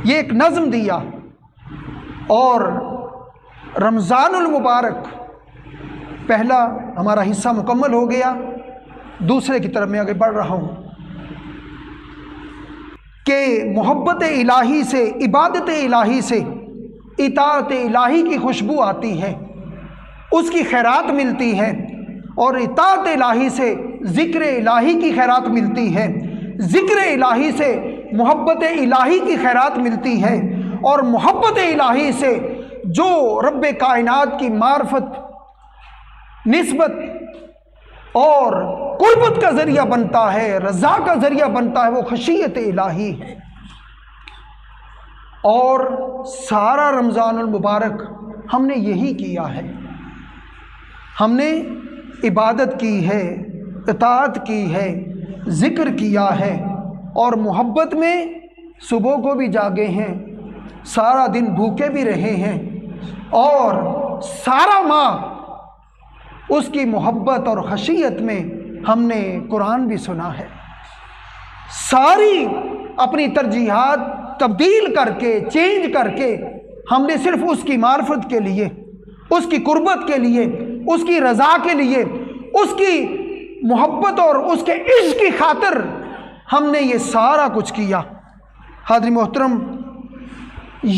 یہ ایک نظم دیا، اور رمضان المبارک پہلا ہمارا حصہ مکمل ہو گیا، دوسرے کی طرف میں آگے بڑھ رہا ہوں کہ محبت الہی سے، عبادت الہی سے اطاعت الہی کی خوشبو آتی ہے، اس کی خیرات ملتی ہے، اور اطاعت الہی سے ذکر الہی کی خیرات ملتی ہے، ذکر الہی سے محبت الہی کی خیرات ملتی ہے، اور محبت الہی سے جو رب کائنات کی معرفت، نسبت اور قربت کا ذریعہ بنتا ہے، رضا کا ذریعہ بنتا ہے، وہ خشیت الہی ہے۔ اور سارا رمضان المبارک ہم نے یہی کیا ہے، ہم نے عبادت کی ہے، اطاعت کی ہے، ذکر کیا ہے، اور محبت میں صبح کو بھی جاگے ہیں، سارا دن بھوکے بھی رہے ہیں، اور سارا ماہ اس کی محبت اور خشیت میں ہم نے قرآن بھی سنا ہے۔ ساری اپنی ترجیحات تبدیل کر کے، چینج کر کے، ہم نے صرف اس کی معرفت کے لیے، اس کی قربت کے لیے، اس کی رضا کے لیے، اس کی محبت اور اس کے عشق کی خاطر ہم نے یہ سارا کچھ کیا۔ حاضرین محترم،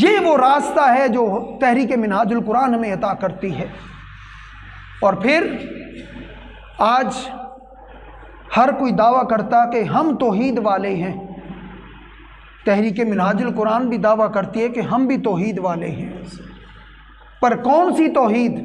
یہ وہ راستہ ہے جو تحریک منہاج القرآن ہمیں عطا کرتی ہے۔ اور پھر آج ہر کوئی دعویٰ کرتا کہ ہم توحید والے ہیں، تحریک منہاج القرآن بھی دعویٰ کرتی ہے کہ ہم بھی توحید والے ہیں، پر کون سی توحید؟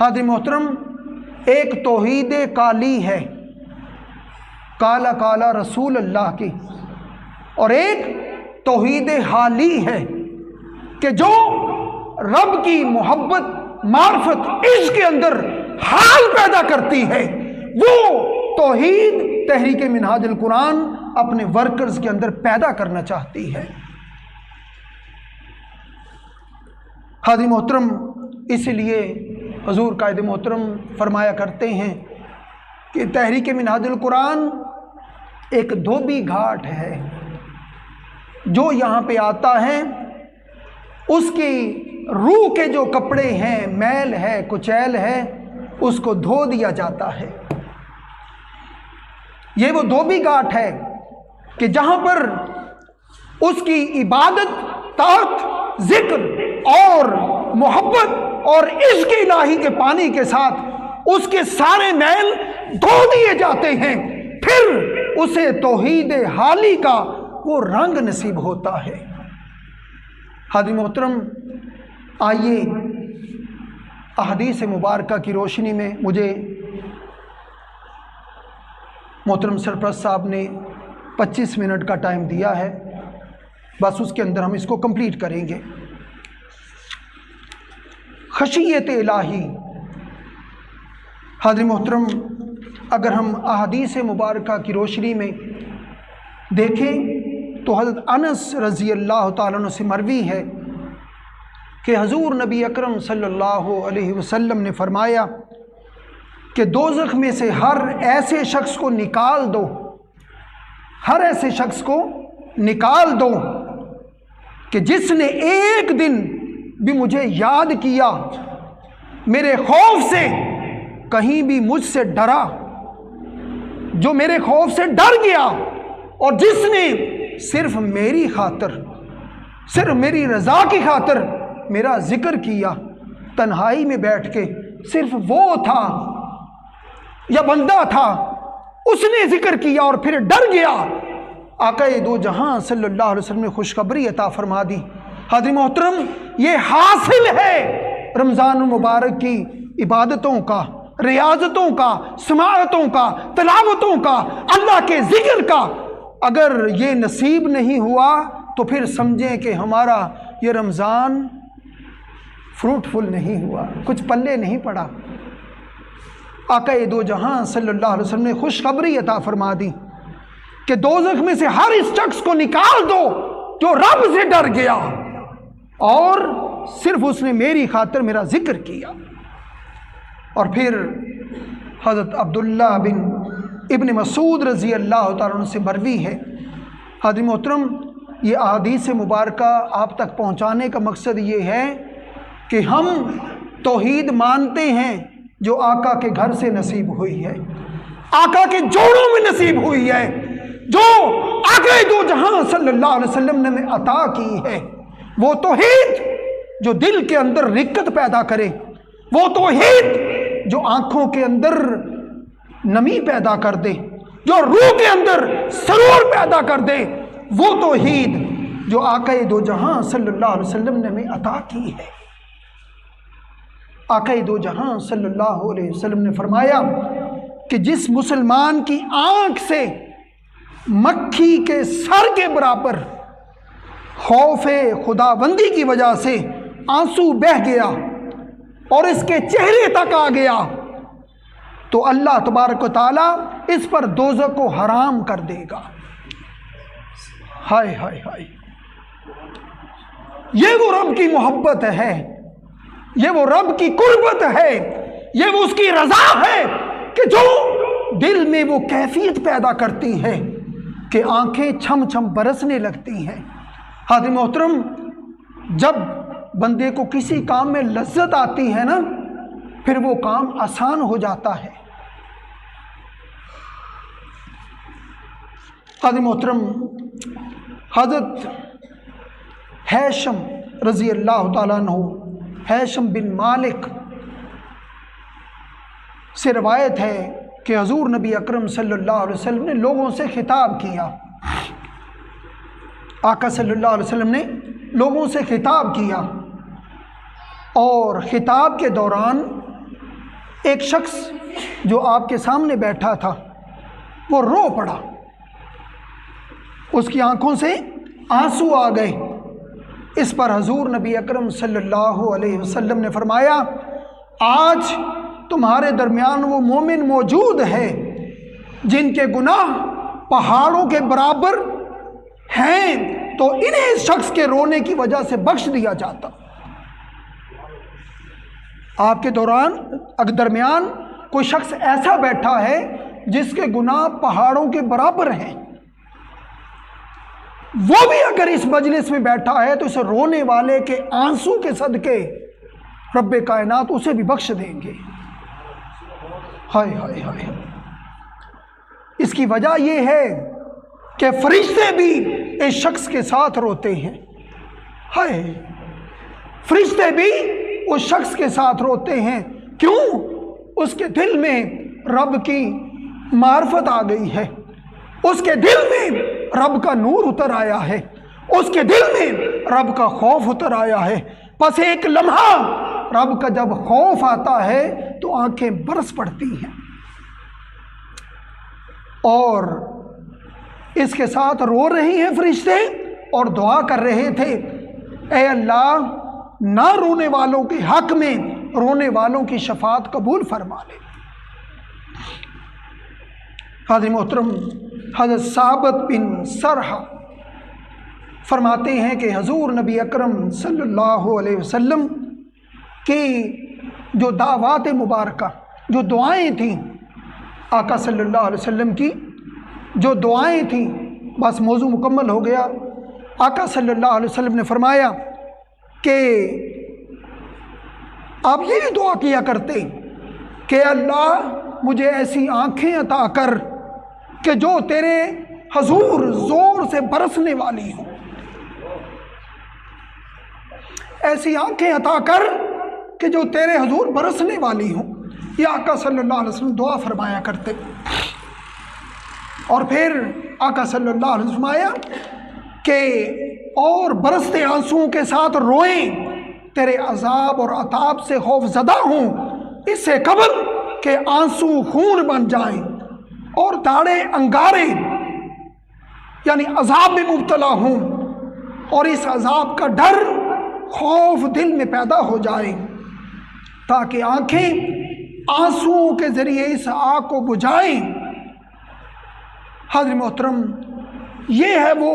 حاضرین محترم، ایک توحید کالی ہے، کالا کالا رسول اللہ کی، اور ایک توحید حالی ہے کہ جو رب کی محبت، معرفت، عشق کے اندر حال پیدا کرتی ہے، وہ توحید تحریک منہاج القرآن اپنے ورکرز کے اندر پیدا کرنا چاہتی ہے۔ حاضرین محترم، اس لیے حضور قائد محترم فرمایا کرتے ہیں کہ تحریک منہاج القرآن ایک دھوبی گھاٹ ہے، جو یہاں پہ آتا ہے اس کی روح کے جو کپڑے ہیں، میل ہے، کچیل ہے، اس کو دھو دیا جاتا ہے۔ یہ وہ دھوبی گھاٹ ہے کہ جہاں پر اس کی عبادت، طاعت، ذکر اور محبت اور عشق الہی کے پانی کے ساتھ اس کے سارے میل دھو دیے جاتے ہیں، پھر اسے توحید حالی کا وہ رنگ نصیب ہوتا ہے۔ حاضرین محترم، آئیے احادیث مبارکہ کی روشنی میں، مجھے محترم سرپرست صاحب نے 25 منٹ کا ٹائم دیا ہے، بس اس کے اندر ہم اس کو کمپلیٹ کریں گے۔ خشیت الہی۔ حاضرین محترم، اگر ہم احادیث مبارکہ کی روشنی میں دیکھیں تو حضرت انس رضی اللہ تعالیٰ عنہ سے مروی ہے کہ حضور نبی اکرم صلی اللہ علیہ وسلم نے فرمایا کہ دوزخ میں سے ہر ایسے شخص کو نکال دو، ہر ایسے شخص کو نکال دو کہ جس نے ایک دن بھی مجھے یاد کیا، میرے خوف سے کہیں بھی مجھ سے ڈرا، جو میرے خوف سے ڈر گیا، اور جس نے صرف میری خاطر، صرف میری رضا کی خاطر میرا ذکر کیا، تنہائی میں بیٹھ کے، صرف وہ تھا یا بندہ تھا، اس نے ذکر کیا اور پھر ڈر گیا، آقا دو جہاں صلی اللہ علیہ وسلم نے خوشخبری عطا فرما دی۔ حاضرین محترم، یہ حاصل ہے رمضان المبارک کی عبادتوں کا، ریاضتوں کا، سماعتوں کا، تلاوتوں کا، اللہ کے ذکر کا۔ اگر یہ نصیب نہیں ہوا تو پھر سمجھیں کہ ہمارا یہ رمضان فروٹفل نہیں ہوا، کچھ پلے نہیں پڑا۔ آقا دو جہاں صلی اللہ علیہ وسلم نے خوشخبری عطا فرما دی کہ دوزخ میں سے ہر اس شخص کو نکال دو جو رب سے ڈر گیا اور صرف اس نے میری خاطر میرا ذکر کیا۔ اور پھر حضرت عبداللہ بن ابن مسعود رضی اللہ تعالیٰ عنہ سے مروی ہے، حاضرین محترم، یہ احادیث مبارکہ آپ تک پہنچانے کا مقصد یہ ہے کہ ہم توحید مانتے ہیں جو آقا کے گھر سے نصیب ہوئی ہے، آقا کے جوڑوں میں نصیب ہوئی ہے، جو آقا دو جہاں صلی اللہ علیہ وسلم نے ہمیں عطا کی ہے۔ وہ توحید جو دل کے اندر رقت پیدا کرے، وہ توحید جو آنکھوں کے اندر نمی پیدا کر دے، جو روح کے اندر سرور پیدا کر دے، وہ توحید جو آقا دو جہاں صلی اللہ علیہ وسلم نے ہمیں عطا کی ہے۔ آقا دو جہاں صلی اللہ علیہ وسلم نے فرمایا کہ جس مسلمان کی آنکھ سے مکھی کے سر کے برابر خوف خداوندی کی وجہ سے آنسو بہہ گیا اور اس کے چہرے تک آ گیا تو اللہ تبارک و تعالیٰ اس پر دوزخ کو حرام کر دے گا۔ ہائے ہائے ہائے، یہ وہ رب کی محبت ہے، یہ وہ رب کی قربت ہے، یہ وہ اس کی رضا ہے کہ جو دل میں وہ کیفیت پیدا کرتی ہے کہ آنکھیں چھم چھم برسنے لگتی ہیں۔ حاضر محترم، جب بندے کو کسی کام میں لذت آتی ہے نا، پھر وہ کام آسان ہو جاتا ہے۔ حاضر محترم، حضرت ہیشم رضی اللہ تعالیٰ عنہ، ہیشم بن مالک سے روایت ہے کہ حضور نبی اکرم صلی اللہ علیہ وسلم نے لوگوں سے خطاب کیا۔ آقا صلی اللہ علیہ وسلم نے لوگوں سے خطاب کیا اور خطاب کے دوران ایک شخص جو آپ کے سامنے بیٹھا تھا وہ رو پڑا، اس کی آنکھوں سے آنسو آ گئے۔ اس پر حضور نبی اکرم صلی اللہ علیہ وسلم نے فرمایا، آج تمہارے درمیان وہ مومن موجود ہے جن کے گناہ پہاڑوں کے برابر ہیں تو انہیں اس شخص کے رونے کی وجہ سے بخش دیا جاتا۔ آپ کے درمیان کوئی شخص ایسا بیٹھا ہے جس کے گناہ پہاڑوں کے برابر ہیں، وہ بھی اگر اس مجلس میں بیٹھا ہے تو اسے رونے والے کے آنسو کے صدقے رب کائنات اسے بھی بخش دیں گے۔ ہائے ہائے ہائے، اس کی وجہ یہ ہے کہ فرشتے بھی اس شخص کے ساتھ روتے ہیں۔ ہائے، فرشتے بھی اس شخص کے ساتھ روتے ہیں، کیوں؟ اس کے دل میں رب کی معرفت آ گئی ہے، اس کے دل میں رب کا نور اتر آیا ہے، اس کے دل میں رب کا خوف اتر آیا ہے۔ پس ایک لمحہ رب کا جب خوف آتا ہے تو آنکھیں برس پڑتی ہیں، اور اس کے ساتھ رو رہی ہیں فرشتے اور دعا کر رہے تھے، اے اللہ نہ رونے والوں کے حق میں رونے والوں کی شفاعت قبول فرما لے۔ حاضر محترم، حضرت ثابت بن سرحہ فرماتے ہیں کہ حضور نبی اکرم صلی اللہ علیہ وسلم کی جو دعوات مبارکہ، جو دعائیں تھیں، آقا صلی اللہ علیہ وسلم کی جو دعائیں تھیں، بس موضوع مکمل ہو گیا۔ آقا صلی اللہ علیہ وسلم نے فرمایا کہ آپ یہ دعا کیا کرتے کہ اللہ مجھے ایسی آنکھیں عطا کر کہ جو تیرے حضور زور سے برسنے والی ہوں، ایسی آنکھیں عطا کر کہ جو تیرے حضور برسنے والی ہوں۔ یہ آقا صلی اللہ علیہ وسلم دعا فرمایا کرتے، اور پھر آقا صلی اللہ علیہ وسلم فرمایا کہ اور برستے آنسوؤں کے ساتھ روئیں، تیرے عذاب اور عطاب سے خوف زدہ ہوں، اس سے قبل کہ آنسو خون بن جائیں اور داڑے انگارے یعنی عذاب میں مبتلا ہوں، اور اس عذاب کا ڈر خوف دل میں پیدا ہو جائے، تاکہ آنکھیں آنسوؤں کے ذریعے اس آگ کو بجھائیں۔ حاضر محترم، یہ ہے وہ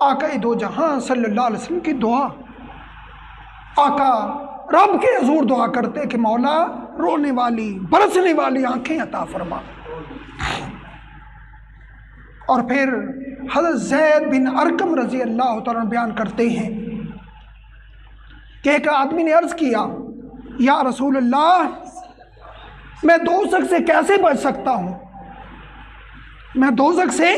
آقا دو جہاں صلی اللہ علیہ وسلم کی دعا۔ آقا رب کے حضور دعا کرتے کہ مولا رونے والی برسنے والی آنکھیں عطا فرما۔ اور پھر حضرت زید بن ارقم رضی اللہ تعالیٰ عنہ بیان کرتے ہیں کہ ایک آدمی نے عرض کیا یا رسول اللہ میں دوزخ سے کیسے بچ سکتا ہوں، میں دوزخ سے